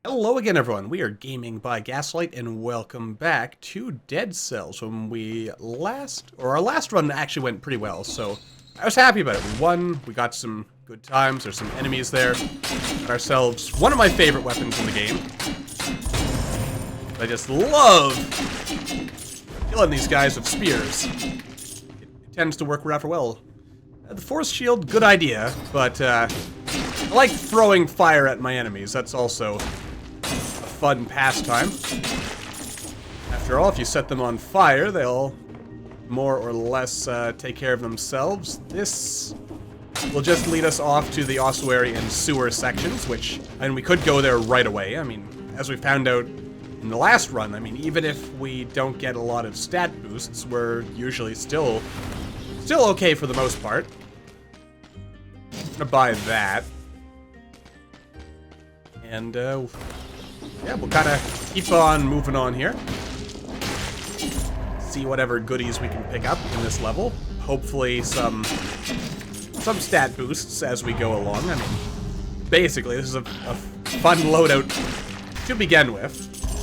Hello again, everyone. We are Gaming by Gaslight, and welcome back to Dead Cells. When our last run actually went pretty well, so I was happy about it. We won, we got some good times, there's some enemies there. Got ourselves one of my favorite weapons in the game. I just love killing these guys with spears. It tends to work rather well. The force shield, good idea, but I like throwing fire at my enemies. That's also fun pastime. After all, if you set them on fire, they'll more or less take care of themselves. This will just lead us off to the ossuary and sewer sections, and we could go there right away. I mean, as we found out in the last run, I mean, even if we don't get a lot of stat boosts, we're usually still okay for the most part. I'm gonna buy that. And, yeah, we'll kind of keep on moving on here. See whatever goodies we can pick up in this level. Hopefully some stat boosts as we go along. I mean, basically, this is a fun loadout to begin with.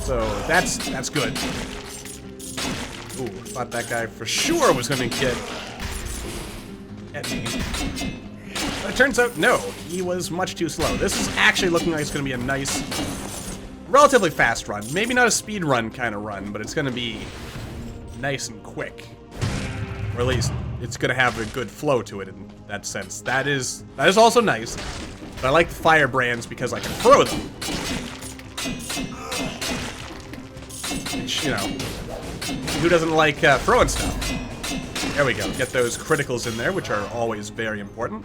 So, that's good. Ooh, thought that guy for sure was going to get at me. But it turns out, no, he was much too slow. This is actually looking like it's going to be a nice, relatively fast run. Maybe not a speed run kind of run, but it's going to be nice and quick. Or at least, it's going to have a good flow to it in that sense. That is also nice. But I like the firebrands because I can throw them. Which, you know, who doesn't like throwing stuff? There we go. Get those criticals in there, which are always very important.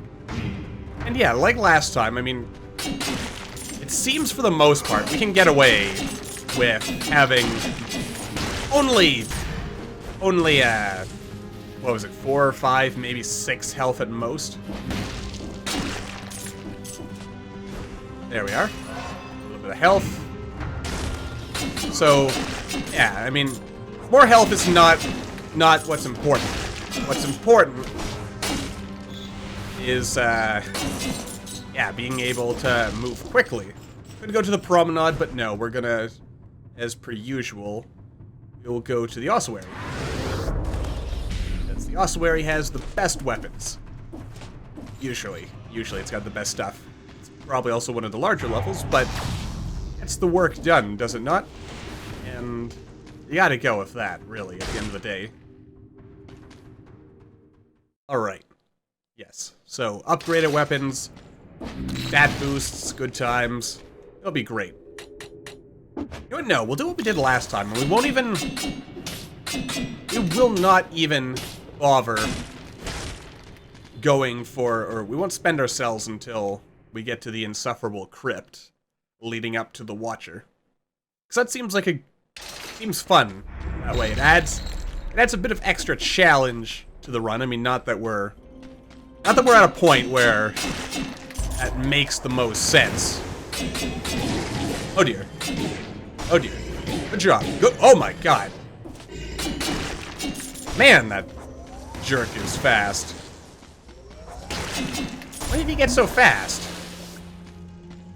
And yeah, like last time, I mean, it seems for the most part we can get away with having only what was it, 4 or 5, maybe 6 health at most. There we are. A little bit of health. So, yeah, I mean, more health is not what's important. What's important is, yeah, being able to move quickly. I'm gonna go to the promenade, but no, we're gonna, as per usual, we'll go to the ossuary. Because the ossuary has the best weapons. Usually it's got the best stuff. It's probably also one of the larger levels, but it's the work done, does it not? And you gotta go with that, really, at the end of the day. Alright. Yes. So, upgraded weapons, stat boosts, good times. It'll be great. You know what? No, we'll do what we did last time, and we will not even bother going for, or we won't spend our cells until we get to the insufferable crypt leading up to the Watcher. Because that seems fun that way. It adds a bit of extra challenge to the run. I mean, not that we're at a point where that makes the most sense. Oh dear. Oh dear. Good job. Good. Oh my god. Man, that jerk is fast. When did he get so fast?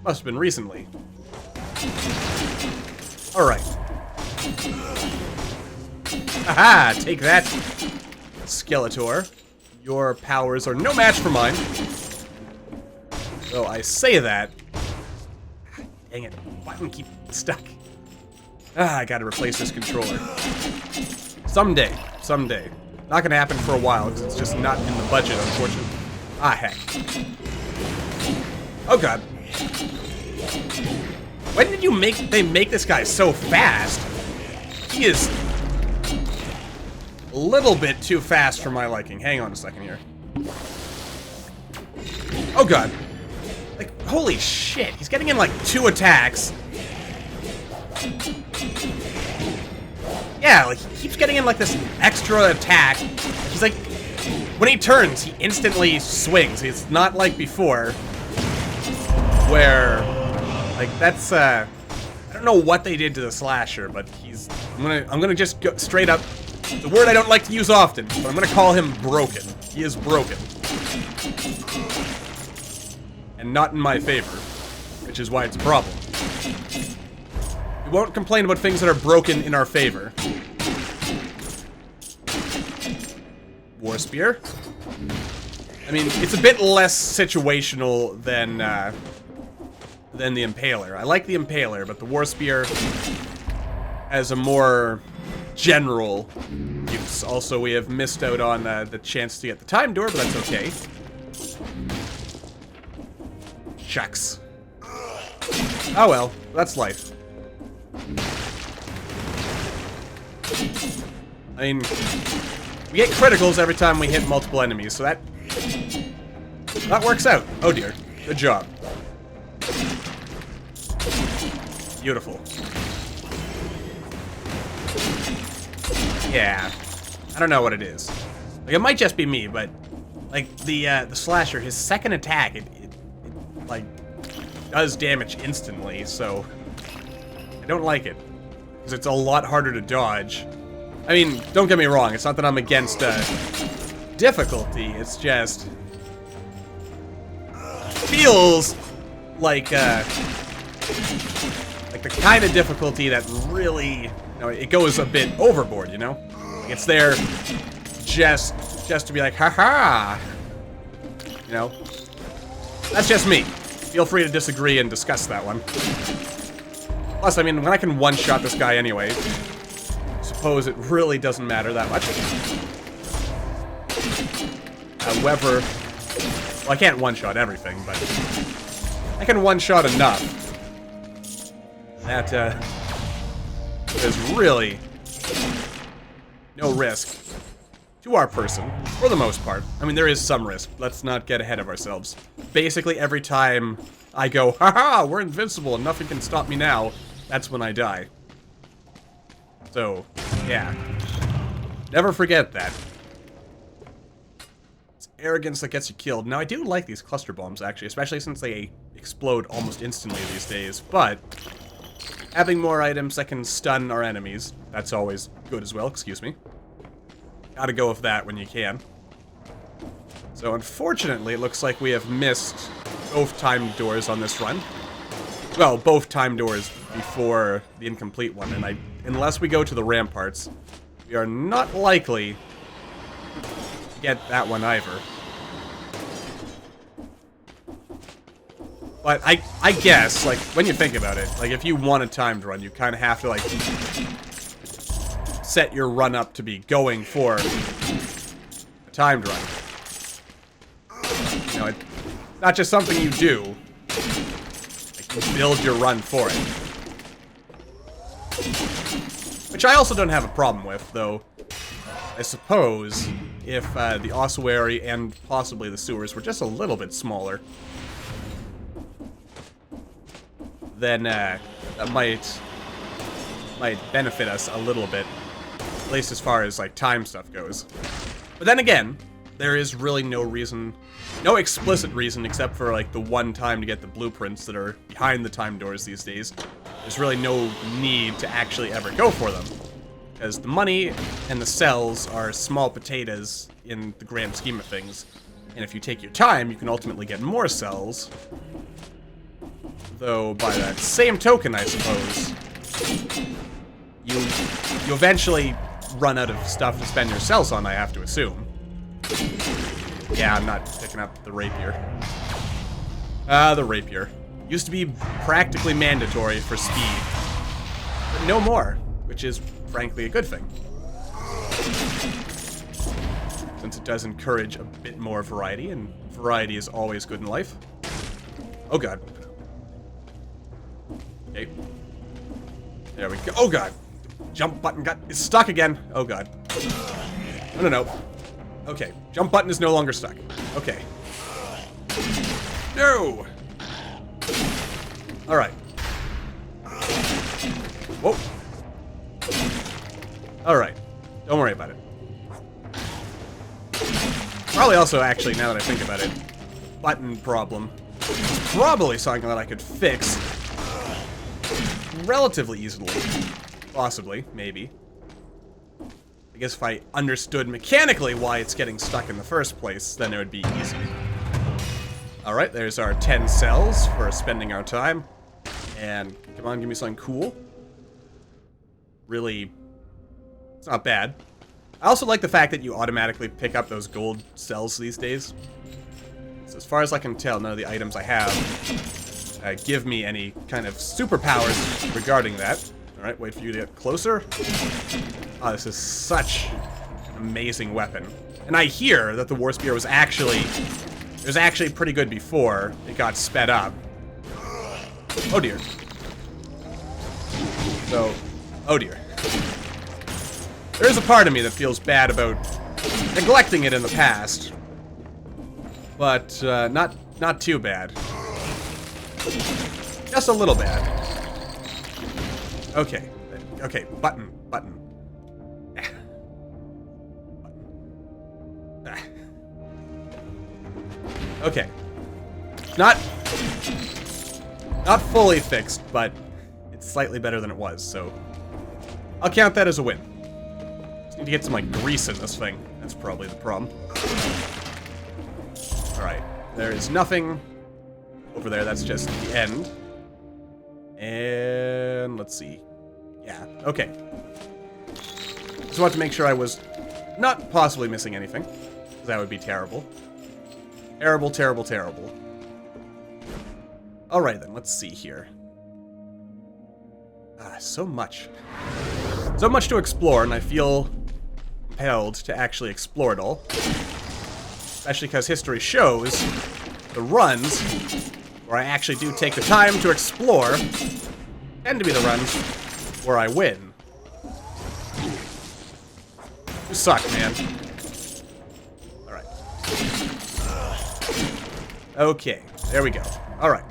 Must have been recently. Alright. Aha! Take that, Skeletor. Your powers are no match for mine. Though I say that. Dang it. Button keep stuck. I gotta replace this controller. Someday. Not gonna happen for a while, because it's just not in the budget, unfortunately. Ah, heck. Oh god. When did they make this guy so fast? He is a little bit too fast for my liking. Hang on a second here. Oh god. Like, holy shit. He's getting in like 2 attacks. Yeah, like, he keeps getting in like this extra attack. He's like, when he turns, he instantly swings. It's not like before, where, like, that's, I don't know what they did to the slasher, but I'm gonna just go straight up. The word I don't like to use often, but I'm gonna call him broken. He is broken. And not in my favor, which is why it's a problem. We won't complain about things that are broken in our favor. War Spear. I mean, it's a bit less situational than the Impaler. I like the Impaler, but the War Spear has a more general use. Also, we have missed out on the chance to get the time door, but that's okay. Shucks. Oh well, that's life. I mean, we get criticals every time we hit multiple enemies, so that works out. Oh dear. Good job. Beautiful. Yeah. I don't know what it is. Like, it might just be me, but like the slasher, his second attack, it like does damage instantly, so I don't like it. Because it's a lot harder to dodge. I mean, don't get me wrong, it's not that I'm against difficulty, it's just feels like the kind of difficulty that really, you know, it goes a bit overboard, you know? It's there just to be like, haha. You know? That's just me. Feel free to disagree and discuss that one. Plus, I mean, when I can one-shot this guy anyway, I suppose it really doesn't matter that much. However, well, I can't one-shot everything, but I can one-shot enough that there's really no risk to our person, for the most part. I mean, there is some risk. Let's not get ahead of ourselves. Basically, every time I go, haha, we're invincible and nothing can stop me now, that's when I die. So, yeah. Never forget that. It's arrogance that gets you killed. Now, I do like these cluster bombs, actually, especially since they explode almost instantly these days, but having more items that can stun our enemies, that's always good as well, excuse me. Gotta go with that when you can. So, unfortunately, it looks like we have missed both time doors on this run. Well, both time doors before the incomplete one, and unless we go to the ramparts, we are not likely to get that one either. But I guess, like, when you think about it, like, if you want a timed run, you kind of have to, like, set your run up to be going for a timed run. You know, it's not just something you do. Like, you build your run for it. Which I also don't have a problem with, though. I suppose if the ossuary and possibly the sewers were just a little bit smaller, then that might benefit us a little bit, at least as far as like time stuff goes. But then again, there is really no reason, no explicit reason, except for like the one time to get the blueprints that are behind the time doors these days. There's really no need to actually ever go for them, because the money and the cells are small potatoes in the grand scheme of things. And if you take your time, you can ultimately get more cells. Though, by that same token, I suppose, you eventually run out of stuff to spend your cells on, I have to assume. Yeah, I'm not picking up the rapier. The rapier. Used to be practically mandatory for speed. But no more, which is, frankly, a good thing. Since it does encourage a bit more variety, and variety is always good in life. Oh god. Okay. There we go. Oh god! Jump button is stuck again. Oh god. No. Okay. Jump button is no longer stuck. Okay. No! Alright. Whoa. Alright. Don't worry about it. Probably also, actually, now that I think about it, button problem. It's probably something that I could fix relatively easily. Possibly, maybe. I guess if I understood mechanically why it's getting stuck in the first place, then it would be easy. Alright, there's our 10 cells for spending our time. And, come on, give me something cool. really... It's not bad. I also like the fact that you automatically pick up those gold cells these days. So as far as I can tell, none of the items I have give me any kind of superpowers regarding that. Alright, wait for you to get closer. Oh, this is such an amazing weapon. And I hear that the War Spear was actually... It was actually pretty good before it got sped up. Oh dear. So, oh dear. There is a part of me that feels bad about neglecting it in the past. But, not too bad. Just a little bad. Okay. Okay, button. Okay. Not fully fixed, but it's slightly better than it was, so I'll count that as a win. Just need to get some, like, grease in this thing. That's probably the problem. Alright. There is nothing over there. That's just the end. And let's see. Yeah, okay. Just want to make sure I was not possibly missing anything, because that would be terrible. Terrible, terrible, terrible. Alright then, let's see here. So much. So much to explore, and I feel compelled to actually explore it all. Especially because history shows the runs, where I actually do take the time to explore, tend to be the runs where I win. You suck, man. Alright. Okay, there we go. Alright.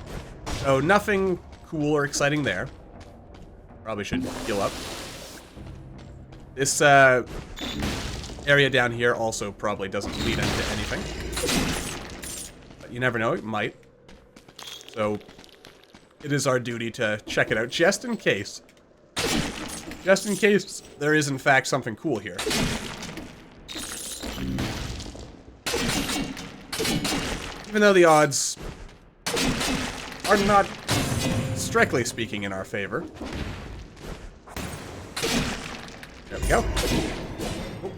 So, nothing cool or exciting there. Probably should heal up. This, area down here also probably doesn't lead into anything. But you never know, it might. So, it is our duty to check it out just in case. Just in case there is, in fact, something cool here. Even though the odds are not, strictly speaking, in our favor. There we go. Oh,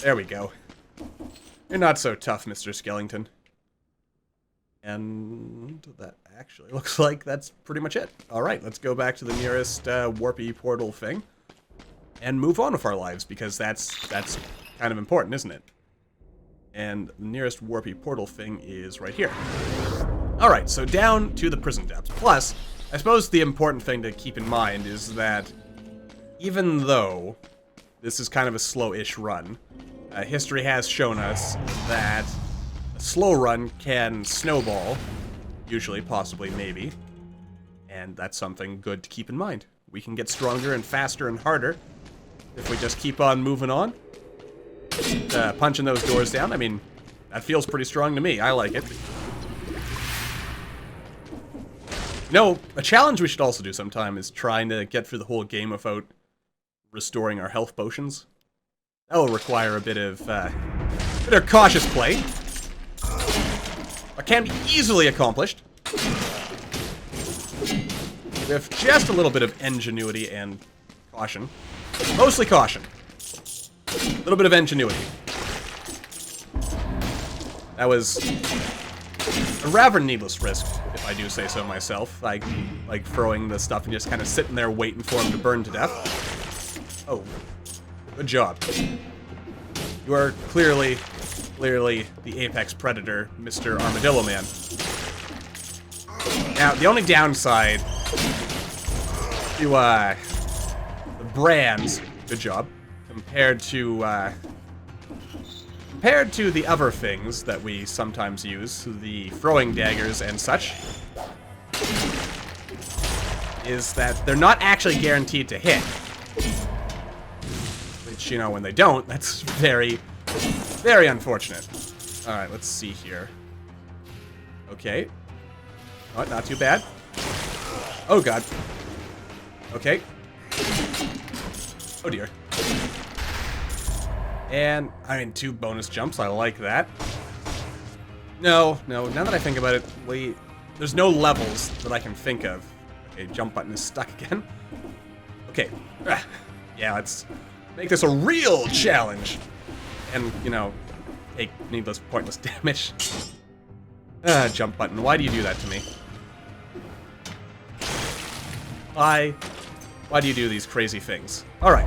there we go. You're not so tough, Mr. Skellington. And that actually looks like that's pretty much it. Alright, let's go back to the nearest warpy portal thing. And move on with our lives, because that's kind of important, isn't it? And the nearest warpy portal thing is right here. Alright, so down to the prison depths. Plus, I suppose the important thing to keep in mind is that even though this is kind of a slow-ish run, history has shown us that a slow run can snowball, usually, possibly, maybe, and that's something good to keep in mind. We can get stronger and faster and harder if we just keep on moving on. Punching those doors down, I mean, that feels pretty strong to me. I like it. No, a challenge we should also do sometime is trying to get through the whole game without restoring our health potions. That will require a bit of cautious play. But can be easily accomplished with just a little bit of ingenuity and caution. Mostly caution. A little bit of ingenuity. That was a rather needless risk, if I do say so myself. Like throwing the stuff and just kind of sitting there waiting for him to burn to death. Oh, good job. You are clearly the apex predator, Mr. Armadillo Man. Now, the only downside to the brands, good job, compared to the other things that we sometimes use, the throwing daggers and such, is that they're not actually guaranteed to hit. Which, you know, when they don't, that's very, very unfortunate. Alright, let's see here. Okay. Oh, not too bad. Oh, God. Okay. Oh, dear. And, I mean, 2 bonus jumps. I like that. No, now that I think about it, there's no levels that I can think of. Okay, jump button is stuck again. Okay. Yeah, let's make this a real challenge. And, you know, take needless, pointless damage. Jump button. Why do you do that to me? Why do you do these crazy things? Alright.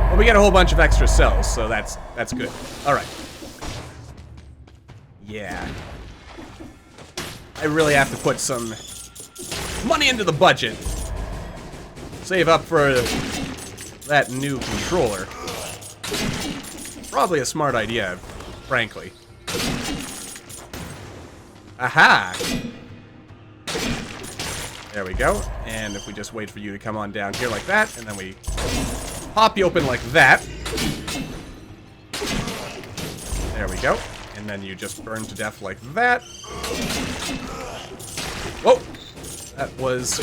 Well, we get a whole bunch of extra cells, so that's good. Alright. Yeah. I really have to put some money into the budget. Save up for that new controller. Probably a smart idea, frankly. Aha! There we go. And if we just wait for you to come on down here like that, and then we pop you open like that. There we go. And then you just burn to death like that. Whoa! That was...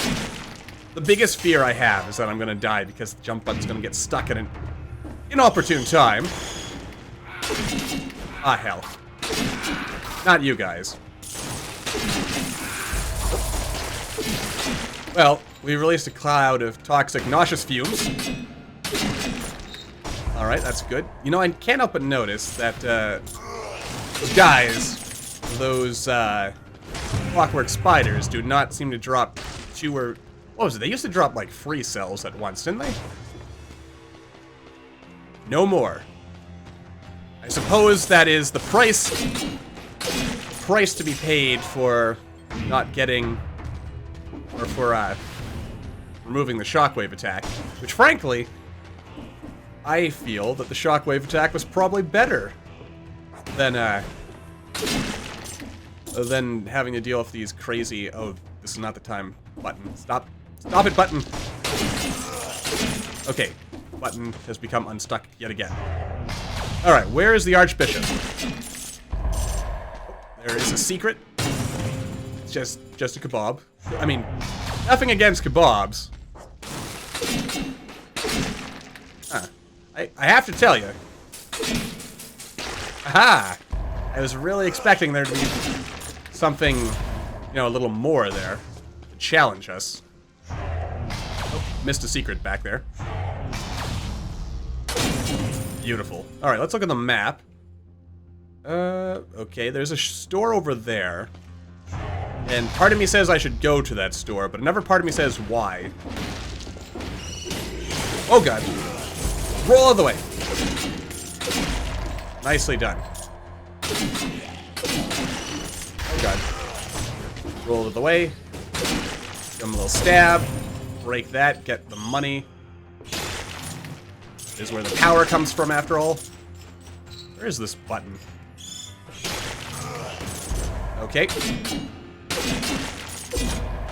The biggest fear I have is that I'm gonna die because the jump button's gonna get stuck at an inopportune time. Ah, hell. Not you guys. Well, we released a cloud of toxic, nauseous fumes. Alright, that's good. You know, I can't help but notice that, those guys, those, clockwork spiders do not seem to drop fewer... What was it? They used to drop, like, 3 cells at once, didn't they? No more. I suppose that is the price to be paid for not getting... Or for, removing the shockwave attack. Which, frankly, I feel that the shockwave attack was probably better than having to deal with these crazy... Oh, this is not the time. Button. Stop. Stop it, button! Okay. Button has become unstuck yet again. Alright, where is the Archbishop? There is a secret. It's just a kebab. I mean, nothing against kebabs. Huh. I have to tell you. Aha! I was really expecting there to be something, you know, a little more there to challenge us. Oh, missed a secret back there. Beautiful. Alright, let's look at the map. Okay, there's a store over there. And part of me says I should go to that store, but another part of me says why. Oh god. Roll all the way. Nicely done. Oh god. Roll out of the way. Give him a little stab. Break that, get the money. This is where the power comes from after all. Where is this button? Okay.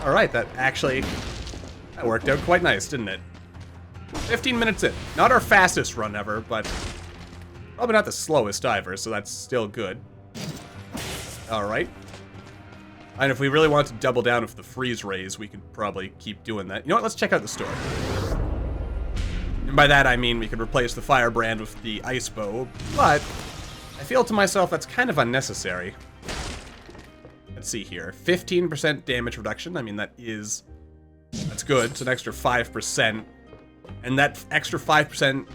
Alright, that worked out quite nice, didn't it? 15 minutes in. Not our fastest run ever, but probably not the slowest either, so that's still good. Alright. And if we really want to double down with the freeze rays, we could probably keep doing that. You know what, let's check out the store. And by that I mean we could replace the firebrand with the ice bow, but I feel to myself that's kind of unnecessary. Let's see here. 15% damage reduction. I mean, that's good. It's an extra 5%. And that extra 5%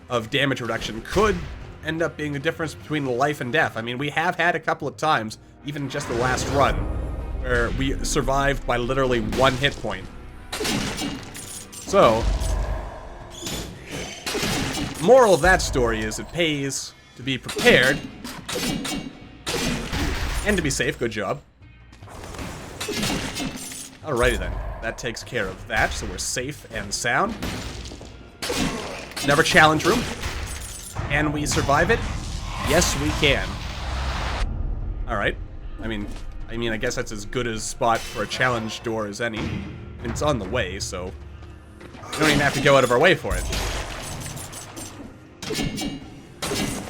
of damage reduction could end up being the difference between life and death. I mean, we have had a couple of times, even just the last run, where we survived by literally 1 hit point. So, moral of that story is it pays to be prepared and to be safe. Good job. Alrighty then. That takes care of that, so we're safe and sound. Never challenge room. Can we survive it? Yes, we can. Alright. I mean, I guess that's as good a spot for a challenge door as any. It's on the way, so we don't even have to go out of our way for it.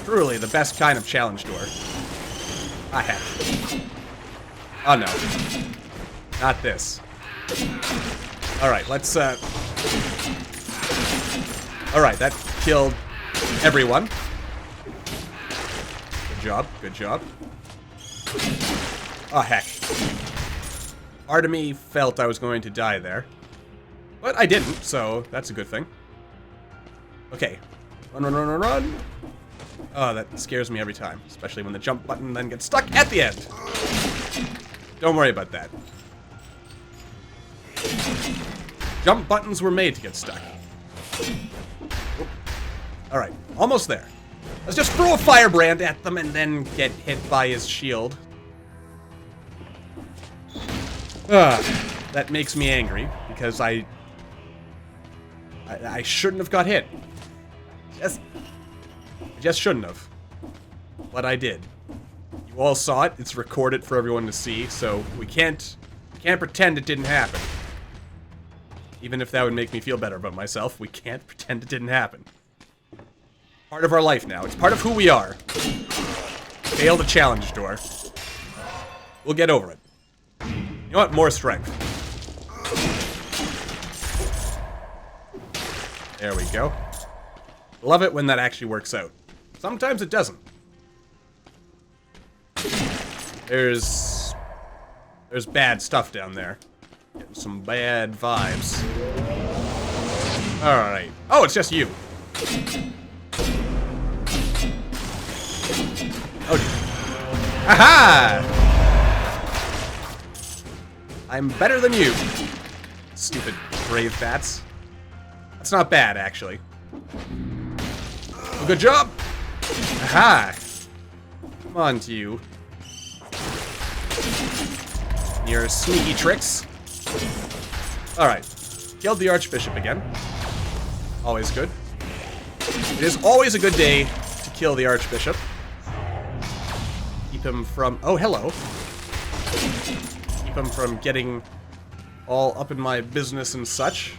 Truly the best kind of challenge door I have. Oh no. Not this. Alright, let's, Alright, that killed everyone. Good job, good job. Oh, heck. Part of me felt I was going to die there. But I didn't, so that's a good thing. Okay. Run, run, run, run, run. Oh, that scares me every time. Especially when the jump button then gets stuck at the end. Don't worry about that. Jump buttons were made to get stuck. Alright, almost there. Let's just throw a firebrand at them and then get hit by his shield. That makes me angry, because I shouldn't have got hit. I just shouldn't have. But I did. You all saw it. It's recorded for everyone to see, so we can't pretend it didn't happen. Even if that would make me feel better about myself, we can't pretend it didn't happen. Part of our life now. It's part of who we are. Failed a challenge door. We'll get over it. You know what? More strength. There we go. Love it when that actually works out. Sometimes it doesn't. There's bad stuff down there. Getting some bad vibes. Alright. Oh, it's just you. Oh, dear. Aha! I'm better than you. Stupid brave bats. That's not bad, actually. Good job! Aha! Come on to you. Your sneaky tricks. Alright. Killed the Archbishop again. Always good. It is always a good day to kill the Archbishop. Keep him from... Oh, hello. Keep him from getting all up in my business and such.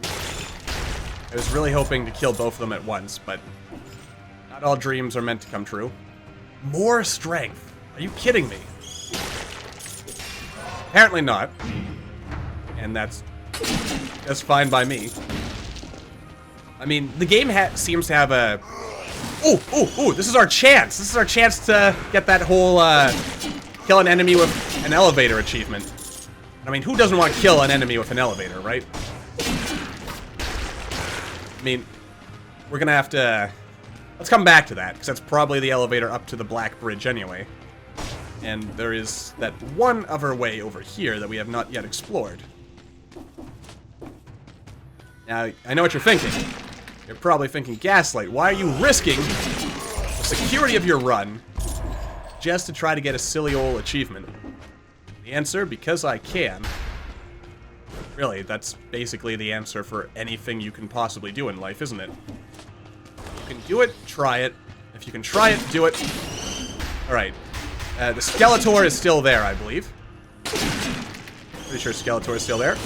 I was really hoping to kill both of them at once, but not all dreams are meant to come true. More strength. Are you kidding me? Apparently not. And that's fine by me. I mean, the game seems to have a... Ooh, this is our chance. This is our chance to get that whole, kill an enemy with an elevator achievement. I mean, who doesn't want to kill an enemy with an elevator, right? I mean, we're gonna have to... Let's come back to that, because that's probably the elevator up to the Black Bridge anyway. And there is that one other way over here that we have not yet explored. Now, I know what you're thinking. You're probably thinking, Gaslight, why are you risking the security of your run just to try to get a silly old achievement? The answer, because I can. Really, that's basically the answer for anything you can possibly do in life, isn't it? If you can do it, try it. If you can try it, do it. Alright. The Skeletor is still there, I believe. Pretty sure Skeletor is still there.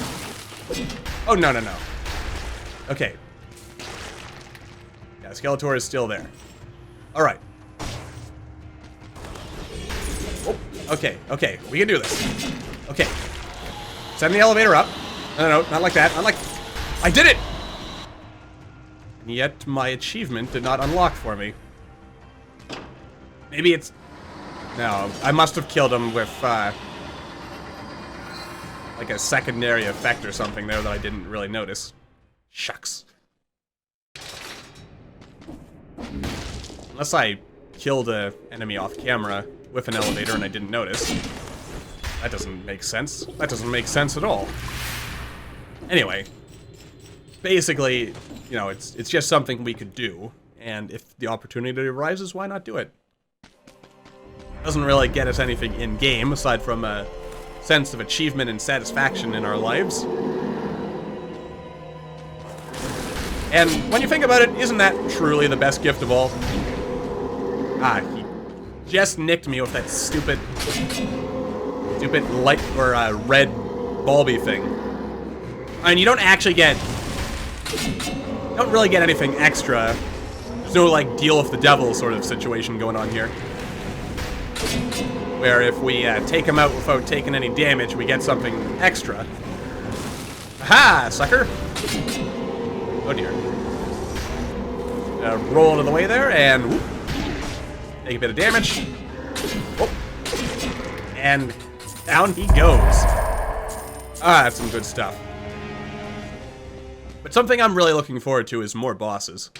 Oh, no. Okay. Yeah, Skeletor is still there. Alright. Oh, okay. We can do this. Okay. Send the elevator up. No, not like that. Not like... I did it! And yet, my achievement did not unlock for me. Maybe it's... No, I must have killed him with, like a secondary effect or something there that I didn't really notice. Shucks. Unless I killed an enemy off camera with an elevator and I didn't notice. That doesn't make sense. That doesn't make sense at all. Anyway, basically, you know, it's just something we could do, and if the opportunity arises, why not do it? Doesn't really get us anything in-game, aside from a sense of achievement and satisfaction in our lives. And when you think about it, isn't that truly the best gift of all? Ah, he just nicked me with that stupid light or red bulby thing. I mean, you don't actually get... You don't really get anything extra. There's no, like, deal with the devil sort of situation going on here. Where if we take him out without taking any damage, we get something extra. Aha, sucker! Oh dear. Roll out of the way there, and whoop, take a bit of damage. Whoop. And down he goes. Ah, that's some good stuff. But something I'm really looking forward to is more bosses.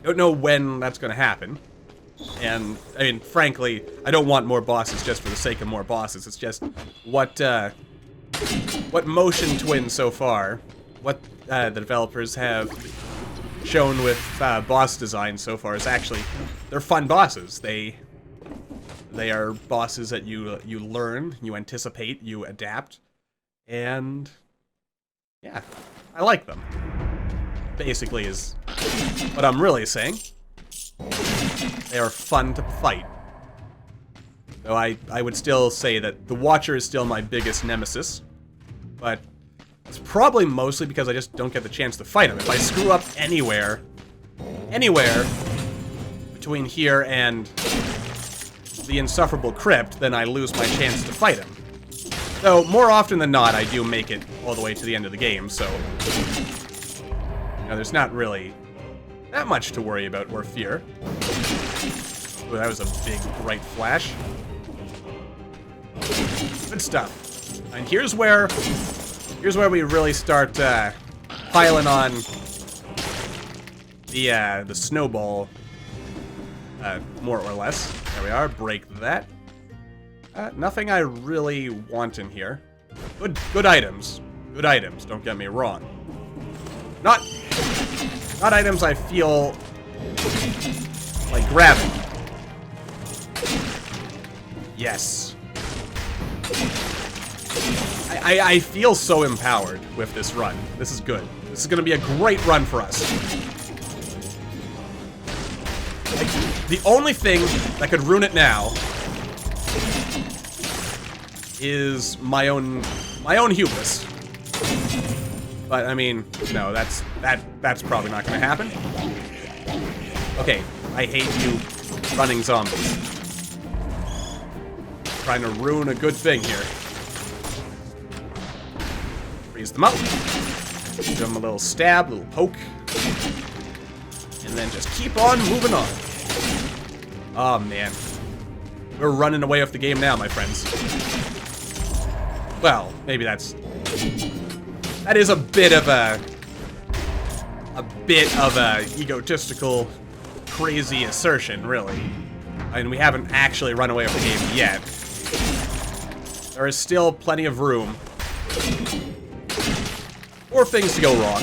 Don't know when that's going to happen. And, I mean, frankly, I don't want more bosses just for the sake of more bosses. It's just what Motion Twin so far, what the developers have shown with boss design so far is actually, they're fun bosses. They are bosses that you learn, you anticipate, you adapt, and yeah, I like them. Basically is what I'm really saying. They are fun to fight. Though I would still say that the Watcher is still my biggest nemesis, but it's probably mostly because I just don't get the chance to fight him. If I screw up anywhere between here and the insufferable crypt, then I lose my chance to fight him. Though, more often than not, I do make it all the way to the end of the game, so you know, there's not really that much to worry about or fear. Ooh, that was a big, bright flash. Good stuff. And here's where we really start piling on the snowball, more or less. There we are. Break that. Nothing I really want in here. Good items. Good items. Don't get me wrong. Not items I feel like grabbing. Yes. I feel so empowered with this run. This is good. This is going to be a great run for us. Like, the only thing that could ruin it now is my own hubris. But I mean, no, that's probably not going to happen. Okay, I hate you running zombies. Trying to ruin a good thing here. Freeze them up. Give them a little stab, a little poke. And then just keep on moving on. Oh, man. We're running away with the game now, my friends. Well, maybe that is a bit of a egotistical, crazy assertion, really. I mean, we haven't actually run away with the game yet. There is still plenty of room for things to go wrong.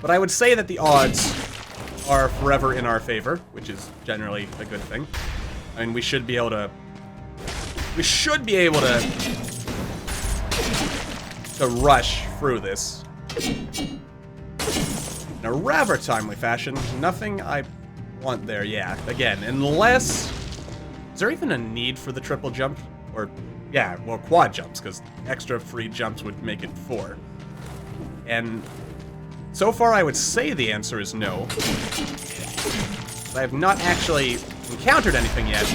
But I would say that the odds are forever in our favor, which is generally a good thing. I mean, we should be able to rush through this in a rather timely fashion. Nothing I want there, yeah. Again, unless... Is there even a need for the triple jump? Or, yeah, well, quad jumps, because extra free jumps would make it 4. And so far, I would say the answer is no. But I have not actually encountered anything yet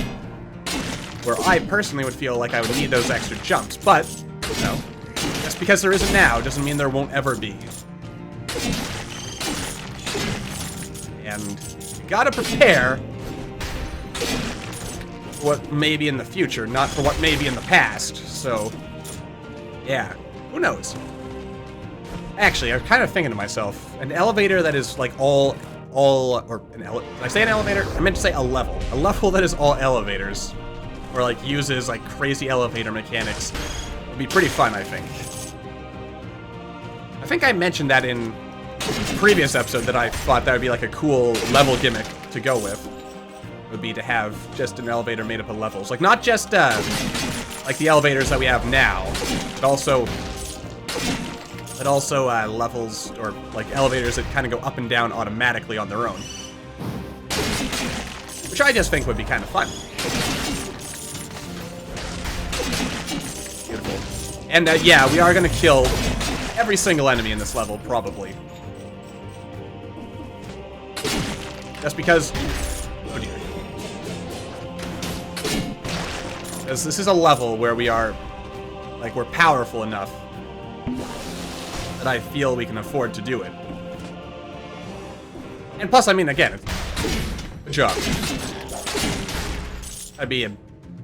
where I personally would feel like I would need those extra jumps. But, you know, just because there isn't now doesn't mean there won't ever be. And you gotta prepare for what may be in the future, not for what may be in the past. So, yeah, who knows? Actually, I'm kind of thinking to myself, an elevator that is like did I say an elevator? I meant to say a level. A level that is all elevators, or like uses like crazy elevator mechanics, would be pretty fun, I think. I think I mentioned that in a previous episode that I thought that would be like a cool level gimmick to go with. Would be to have just an elevator made up of levels. Like not just like the elevators that we have now, but also levels or like elevators that kind of go up and down automatically on their own. Which I just think would be kind of fun. Beautiful. And yeah, we are going to kill every single enemy in this level, probably. Just because... Oh dear. Because this is a level where we are... like, we're powerful enough that I feel we can afford to do it. And plus, I mean, again, good job. I'd be a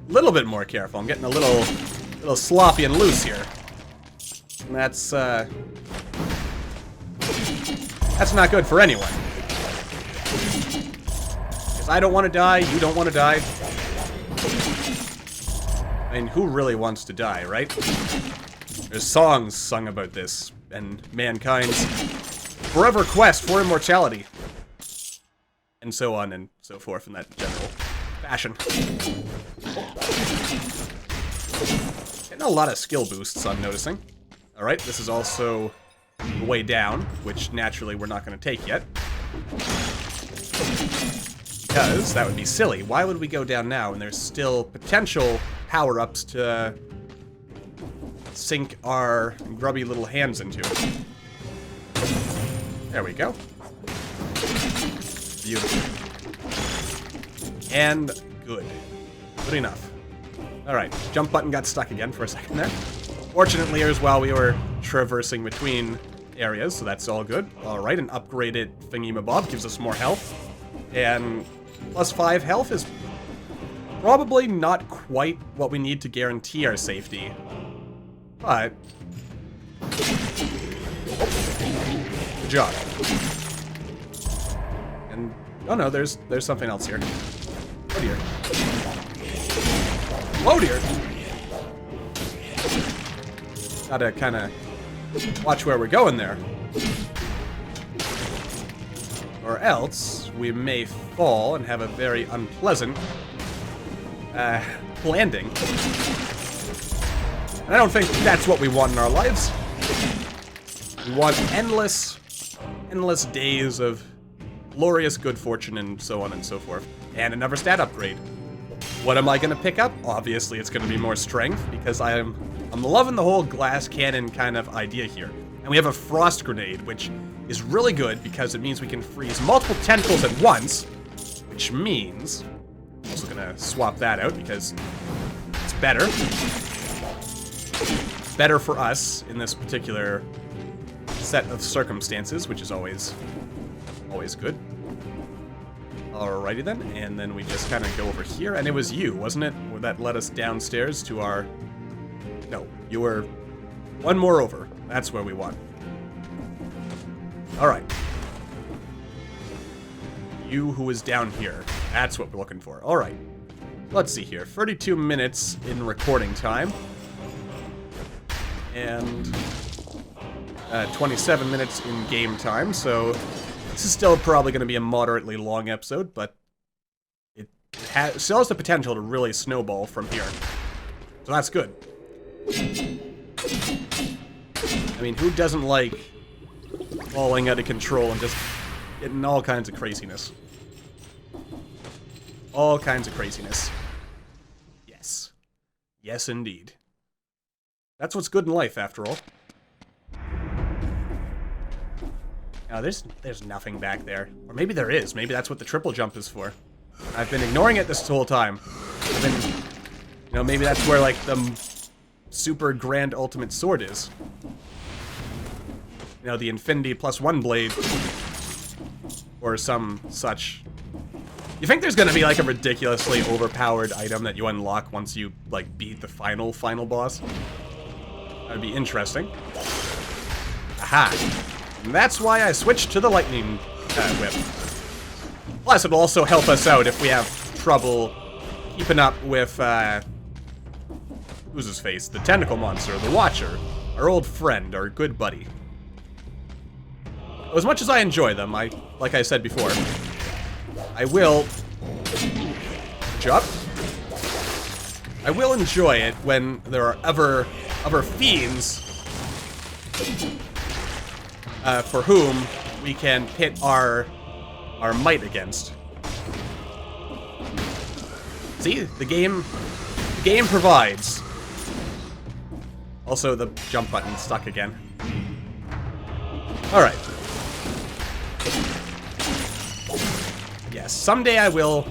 little bit more careful. I'm getting a little sloppy and loose here. And that's not good for anyone. Because I don't want to die, you don't want to die. I mean, who really wants to die, right? There's songs sung about this, and mankind's forever quest for immortality. And so on and so forth in that general fashion. Getting a lot of skill boosts, I'm noticing. Alright, this is also the way down, which naturally we're not going to take yet. Because that would be silly. Why would we go down now when there's still potential power-ups to sink our grubby little hands into? There we go. Beautiful. And good. Good enough. Alright, jump button got stuck again for a second there. Fortunately, as well, we were traversing between areas, so that's all good. Alright, an upgraded thingy-mabob gives us more health. And plus 5 health is probably not quite what we need to guarantee our safety. But... oh, good job. And... oh no, there's something else here. Oh dear. Oh dear! Gotta kinda watch where we're going there. Or else, we may fall and have a very unpleasant landing. And I don't think that's what we want in our lives. We want endless days of glorious good fortune and so on and so forth. And another stat upgrade. What am I going to pick up? Obviously, it's going to be more strength, because I'm loving the whole glass cannon kind of idea here. And we have a frost grenade, which is really good, because it means we can freeze multiple tentacles at once, which means... I'm also going to swap that out, because it's better. Better for us in this particular set of circumstances, which is always good. Alrighty then, and then we just kind of go over here, and it was you, wasn't it? Where that led us downstairs to our... no, you were one more over. That's where we want. Alright. You who is down here. That's what we're looking for. Alright. Let's see here. 32 minutes in recording time. And 27 minutes in game time, so... this is still probably going to be a moderately long episode, but it still has the potential to really snowball from here. So that's good. I mean, who doesn't like falling out of control and just getting all kinds of craziness? All kinds of craziness. Yes. Yes, indeed. That's what's good in life, after all. Now, there's nothing back there. Or maybe there is. Maybe that's what the triple jump is for. I've been ignoring it this whole time. I've been... you know, maybe that's where, like, the super grand ultimate sword is. You know, the Infinity +1 blade. Or some such. You think there's gonna be, like, a ridiculously overpowered item that you unlock once you, like, beat the final boss? That would be interesting. Aha! And that's why I switched to the lightning whip. Plus, it'll also help us out if we have trouble keeping up with, who's his face? The tentacle monster, the Watcher. Our old friend, our good buddy. As much as I enjoy them, like I said before, I will... jump. I will enjoy it when there are other fiends for whom we can pit our might against. See, the game provides. Also, the jump button stuck again. All right. Yes, someday I will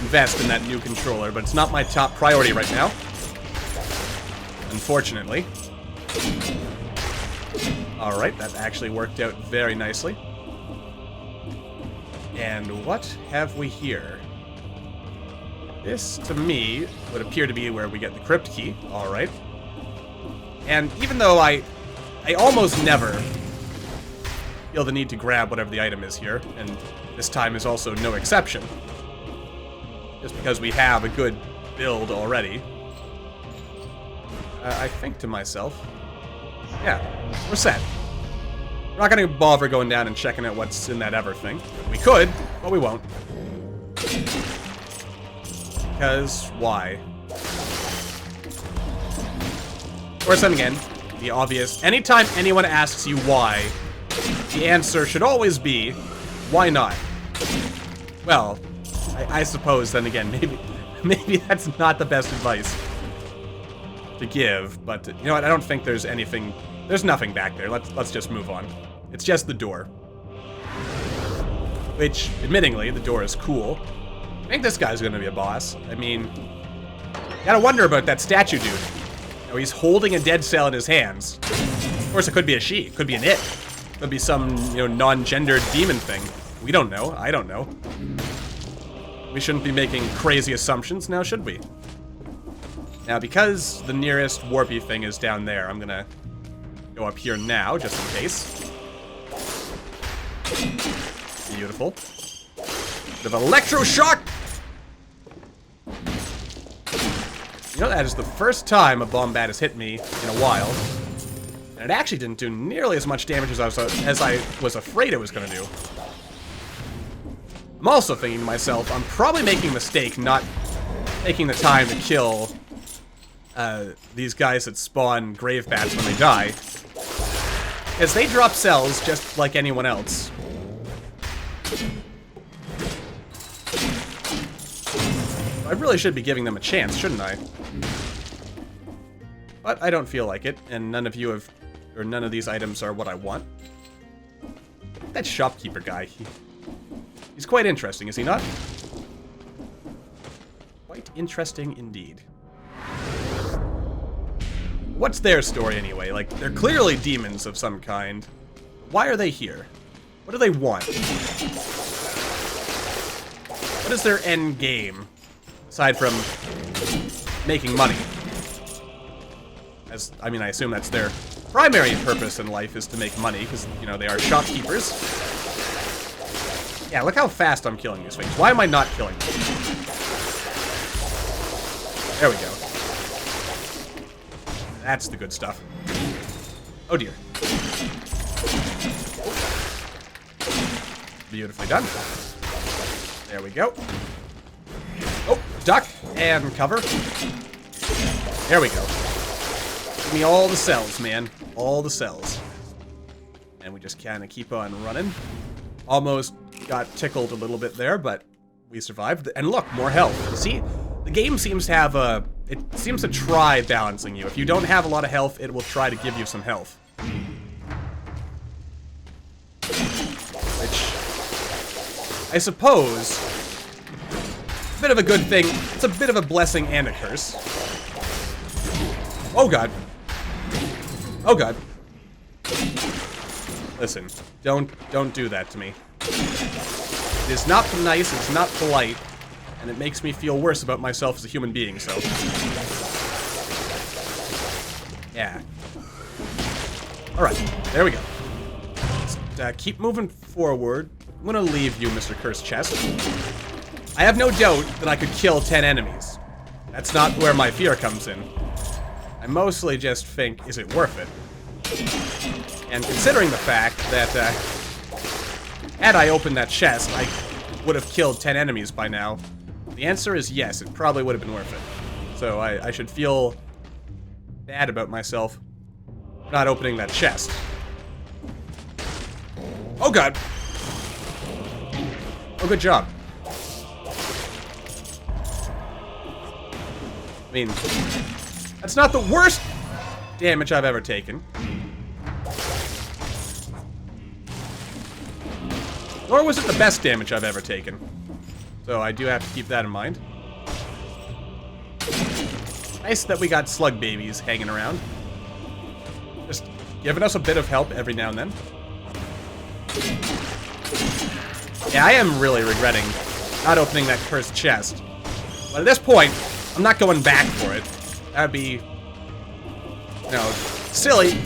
invest in that new controller, but it's not my top priority right now. Unfortunately. Alright, that actually worked out very nicely. And what have we here? This, to me, would appear to be where we get the crypt key. Alright. And even though I almost never feel the need to grab whatever the item is here, and this time is also no exception, just because we have a good build already, I think to myself, yeah, we're set. We're not gonna bother going down and checking out what's in that ever thing. We could, but we won't. Because why? Of course, then again, the obvious, anytime anyone asks you why, the answer should always be, why not? Well, I suppose then again, maybe that's not the best advice to give, but you know what, I don't think there's anything, there's nothing back there. Let's just move on. It's just the door. Which, admittingly, the door is cool. I think this guy's gonna be a boss. I mean, gotta wonder about that statue dude. You know, he's holding a dead cell in his hands. Of course, it could be a she. It could be an it. It could be some, you know, non-gendered demon thing. We don't know. I don't know. We shouldn't be making crazy assumptions now, should we? Now, because the nearest warpy thing is down there, I'm gonna go up here now, just in case. Beautiful. Bit of electroshock! You know, that is the first time a bombat has hit me in a while. And it actually didn't do nearly as much damage as I was afraid it was gonna do. I'm also thinking to myself, I'm probably making a mistake not taking the time to kill these guys that spawn grave bats when they die. Because they drop cells just like anyone else. I really should be giving them a chance, shouldn't I? But I don't feel like it, and none of you have, or none of these items are what I want. That shopkeeper guy, he's quite interesting, is he not? Quite interesting indeed. What's their story anyway? Like, they're clearly demons of some kind. Why are they here? What do they want? What is their end game? Aside from making money. As, I mean, I assume that's their primary purpose in life is to make money, because, you know, they are shopkeepers. Yeah, look how fast I'm killing these things. Why am I not killing them? There we go. That's the good stuff. Oh dear. Beautifully done. There we go. Oh, duck and cover. There we go. Give me all the cells, man. All the cells. And we just kind of keep on running. Almost got tickled a little bit there, but we survived. And look, more health. See, the game seems to have a... It seems to try balancing you. If you don't have a lot of health, it will try to give you some health. Which, I suppose, a bit of a good thing. It's a bit of a blessing and a curse. Oh god. Oh god. Listen, don't do that to me. It is not nice, it's not polite, and it makes me feel worse about myself as a human being, so... Yeah. Alright, there we go. Let's keep moving forward. I'm gonna leave you, Mr. Cursed Chest. I have no doubt that I could kill 10 enemies. That's not where my fear comes in. I mostly just think, is it worth it? And considering the fact that, had I opened that chest, I would have killed 10 enemies by now. The answer is yes, it probably would have been worth it. So I should feel bad about myself for not opening that chest. Oh god! Oh, good job. I mean, that's not the worst damage I've ever taken. Nor was it the best damage I've ever taken. So I do have to keep that in mind. Nice that we got slug babies hanging around. Just giving us a bit of help every now and then. Yeah, I am really regretting not opening that cursed chest. But at this point, I'm not going back for it. That would be, you know, silly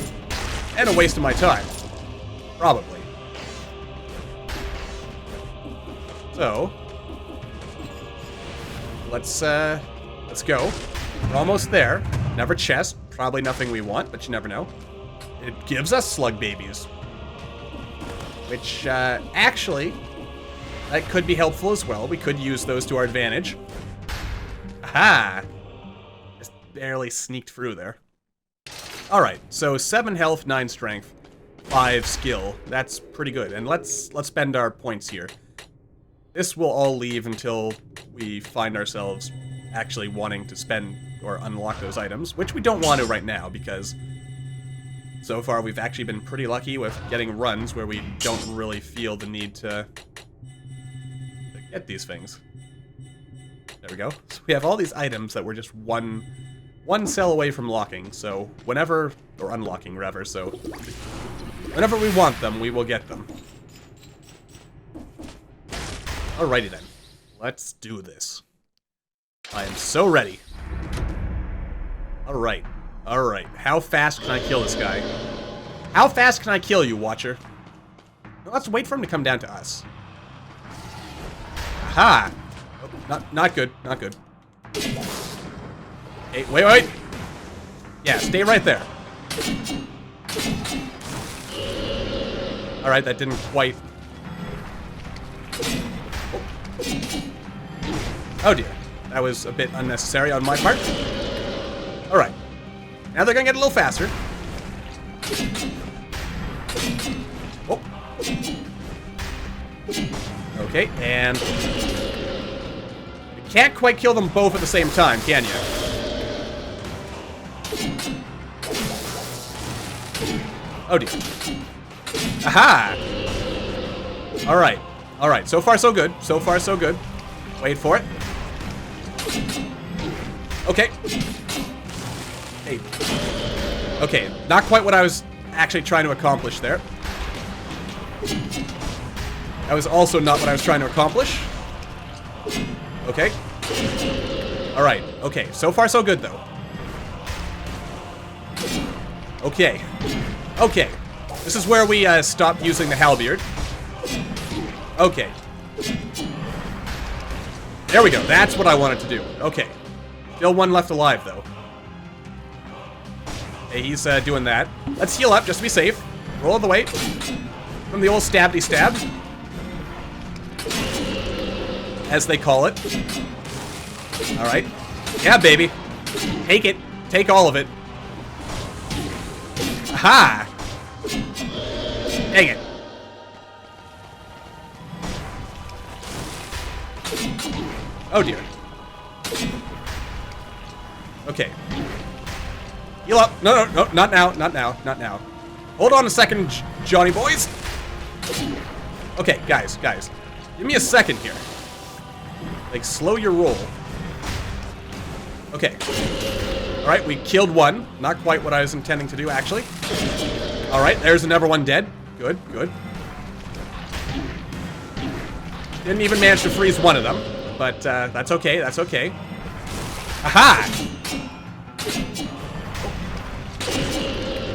and a waste of my time. Probably. So, let's go. We're almost there. Never chest. Probably nothing we want, but you never know. It gives us slug babies. Which, actually, that could be helpful as well. We could use those to our advantage. Aha! Just barely sneaked through there. Alright, so 7 health, 9 strength, 5 skill. That's pretty good. And let's spend our points here. This will all leave until we find ourselves actually wanting to spend or unlock those items, which we don't want to right now because so far we've actually been pretty lucky with getting runs where we don't really feel the need to get these things. There we go. So we have all these items that we're just one cell away from locking, so whenever, or unlocking rather, so whenever we want them, we will get them. Alrighty then. Let's do this. I am so ready. Alright. Alright. How fast can I kill this guy? How fast can I kill you, Watcher? Well, let's wait for him to come down to us. Aha! Oh, not good. Not good. Hey, wait! Yeah, stay right there. Alright, that didn't quite... Oh dear. That was a bit unnecessary on my part. Alright. Now they're gonna get a little faster. Oh. Okay, and... You can't quite kill them both at the same time, can you? Oh dear. Aha! Alright. Alright, so far so good. So far so good. Wait for it. Okay. Hey. Okay, not quite what I was actually trying to accomplish there. That was also not what I was trying to accomplish. Okay. Alright, okay. So far so good, though. Okay. Okay. This is where we stop using the halberd. Okay. There we go. That's what I wanted to do. Okay. Still one left alive, though. Hey, he's doing that. Let's heal up just to be safe. Roll the weight. From the old stabby stab. As they call it. Alright. Yeah, baby. Take it. Take all of it. Aha! Dang it. Oh dear. Okay. Heal up. No, not now, not now, not now. Hold on a second, Johnny boys. Okay, guys. Give me a second here. Like, slow your roll. Okay. Alright, we killed one. Not quite what I was intending to do, actually. Alright, there's another one dead. Good. Didn't even manage to freeze one of them. But, that's okay, Aha!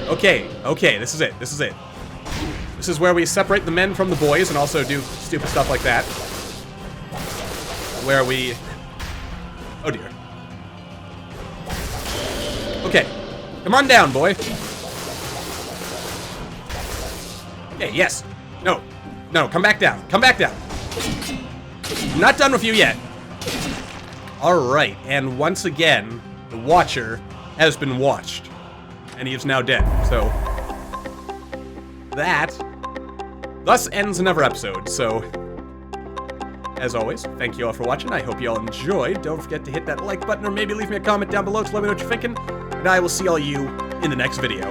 Okay, this is it. This is where we separate the men from the boys and also do stupid stuff like that. Where we... Oh dear. Okay. Come on down, boy. Okay, yes. No, come back down. I'm not done with you yet. Alright, and once again, the Watcher has been watched. And he is now dead, so... That... thus ends another episode, so... As always, thank you all for watching. I hope you all enjoyed. Don't forget to hit that like button or maybe leave me a comment down below to let me know what you're thinking. And I will see all you in the next video.